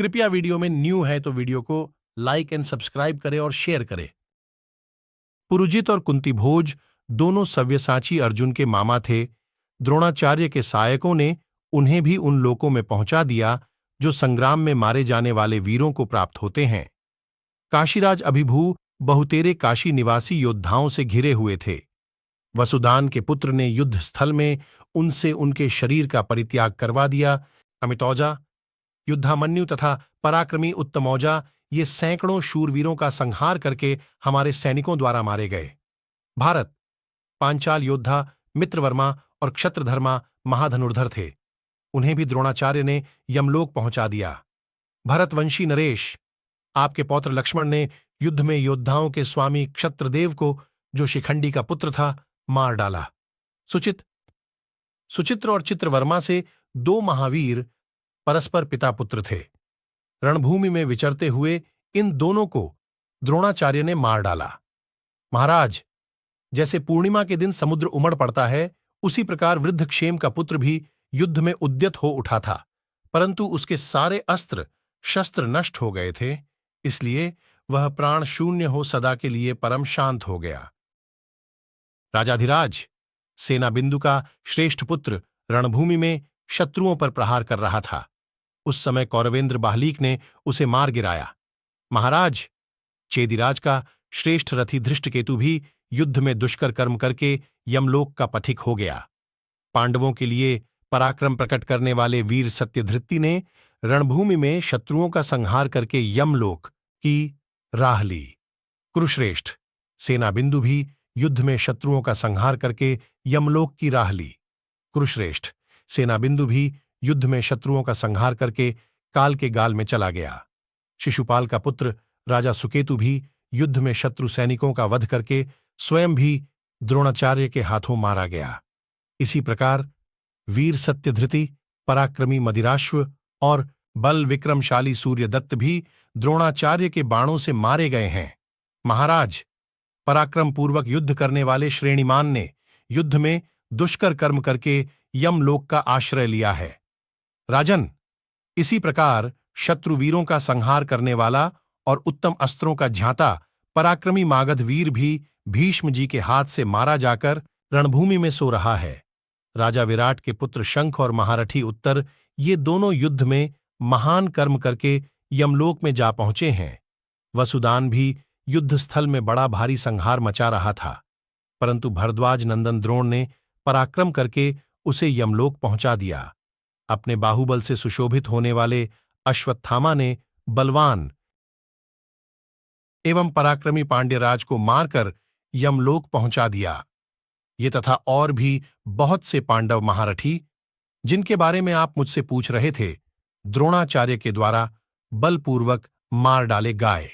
कृपया वीडियो में न्यू है तो वीडियो को लाइक एंड सब्सक्राइब करें और शेयर करें। पुरुजित और कुंती भोज दोनों सव्यसाची अर्जुन के मामा थे। द्रोणाचार्य के सहायकों ने उन्हें भी उन लोकों में पहुंचा दिया जो संग्राम में मारे जाने वाले वीरों को प्राप्त होते हैं। काशीराज अभिभू बहुतेरे काशी निवासी योद्धाओं से घिरे हुए थे। वसुदान के पुत्र ने युद्ध स्थल में उनसे उनके शरीर का परित्याग करवा दिया। अमितौजा, युद्धामन्यु तथा पराक्रमी उत्तमौजा ये सैकड़ों शूरवीरों का संहार करके हमारे सैनिकों द्वारा मारे गए। भारत, पांचाल योद्धा मित्रवर्मा और क्षत्रधर्मा महाधनुर्धर थे, उन्हें भी द्रोणाचार्य ने यमलोक पहुंचा दिया। भरतवंशी नरेश, आपके पौत्र लक्ष्मण ने युद्ध में योद्धाओं के स्वामी क्षत्रदेव को, जो शिखंडी का पुत्र था, मार डाला। सुचित्र और चित्रवर्मा से दो महावीर परस्पर पिता पुत्र थे। रणभूमि में विचरते हुए इन दोनों को द्रोणाचार्य ने मार डाला। महाराज, जैसे पूर्णिमा के दिन समुद्र उमड़ पड़ता है, उसी प्रकार वृद्धक्षेम का पुत्र भी युद्ध में उद्यत हो उठा था, परंतु उसके सारे अस्त्र शस्त्र नष्ट हो गए थे, इसलिए वह प्राण शून्य हो सदा के लिए परम शांत हो गया। राजाधिराज, सेनाबिंदु का श्रेष्ठ पुत्र रणभूमि में शत्रुओं पर प्रहार कर रहा था। उस समय कौरवेंद्र बाहलीक ने उसे मार गिराया। महाराज, चेदिराज का श्रेष्ठ रथी धृष्टकेतु भी युद्ध में दुष्कर कर्म करके यमलोक का पथिक हो गया। पांडवों के लिए पराक्रम प्रकट करने वाले वीर सत्यधृति ने रणभूमि में शत्रुओं का संहार करके यमलोक की राह ली। कुरुश्रेष्ठ, सेनाबिंदु भी युद्ध में शत्रुओं का संहार करके यमलोक की राह ली। कुरुश्रेष्ठ, सेनाबिंदु भी युद्ध में शत्रुओं का संहार करके काल के गाल में चला गया। शिशुपाल का पुत्र राजा सुकेतु भी युद्ध में शत्रु सैनिकों का वध करके स्वयं भी द्रोणाचार्य के हाथों मारा गया। इसी प्रकार वीर सत्यधृति, पराक्रमी मदिराश्व और बल विक्रमशाली सूर्यदत्त भी द्रोणाचार्य के बाणों से मारे गए हैं। महाराज, पराक्रम पूर्वक युद्ध करने वाले श्रेणीमान ने युद्ध में दुष्कर कर्म करके यमलोक का आश्रय लिया है। राजन, इसी प्रकार शत्रुवीरों का संहार करने वाला और उत्तम अस्त्रों का झांता पराक्रमी मागध वीर भी भीष्म जी के हाथ से मारा जाकर रणभूमि में सो रहा है। राजा विराट के पुत्र शंख और महारथी उत्तर, ये दोनों युद्ध में महान कर्म करके यमलोक में जा पहुंचे हैं। वसुदान भी युद्ध स्थल में बड़ा भारी संहार मचा रहा था, परंतु भरद्वाज नंदन द्रोण ने पराक्रम करके उसे यमलोक पहुंचा दिया। अपने बाहुबल से सुशोभित होने वाले अश्वत्थामा ने बलवान एवं पराक्रमी पांड्यराज को मारकर यमलोक पहुंचा दिया। ये तथा और भी बहुत से पांडव महारथी, जिनके बारे में आप मुझसे पूछ रहे थे, द्रोणाचार्य के द्वारा बलपूर्वक मार डाले गए।